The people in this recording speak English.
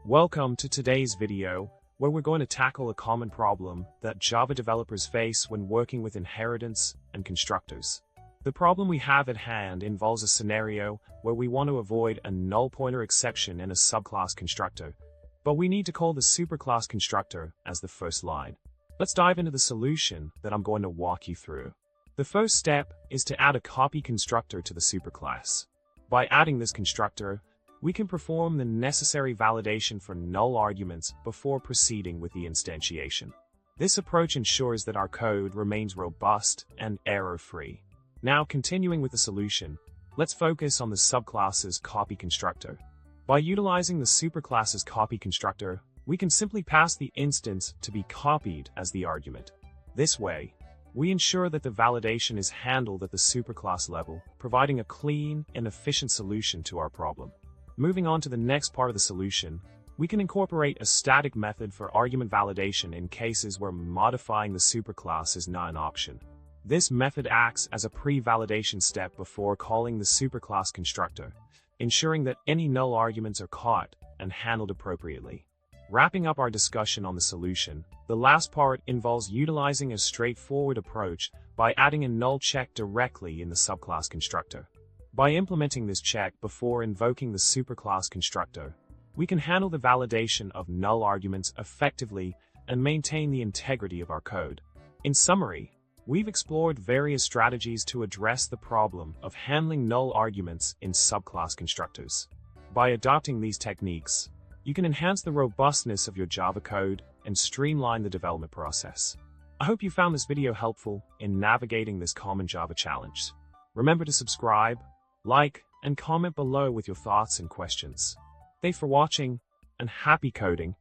Welcome to today's video, where we're going to tackle a common problem that Java developers face when working with inheritance and constructors. The problem we have at hand involves a scenario where we want to avoid a null pointer exception in a subclass constructor, but we need to call the superclass constructor as the first line. Let's dive into the solution that I'm going to walk you through. The first step is to add a copy constructor to the superclass. By adding this constructor, we can perform the necessary validation for null arguments before proceeding with the instantiation. This approach ensures that our code remains robust and error-free. Now, continuing with the solution, let's focus on the subclass's copy constructor. By utilizing the superclass's copy constructor, we can simply pass the instance to be copied as the argument. This way, we ensure that the validation is handled at the superclass level, providing a clean and efficient solution to our problem. Moving on to the next part of the solution, we can incorporate a static method for argument validation in cases where modifying the superclass is not an option. This method acts as a pre-validation step before calling the superclass constructor, ensuring that any null arguments are caught and handled appropriately. Wrapping up our discussion on the solution, the last part involves utilizing a straightforward approach by adding a null check directly in the subclass constructor. By implementing this check before invoking the superclass constructor, we can handle the validation of null arguments effectively and maintain the integrity of our code. In summary, we've explored various strategies to address the problem of handling null arguments in subclass constructors. By adopting these techniques, you can enhance the robustness of your Java code and streamline the development process. I hope you found this video helpful in navigating this common Java challenge. Remember to subscribe, like, and comment below with your thoughts and questions. Thanks for watching, and happy coding!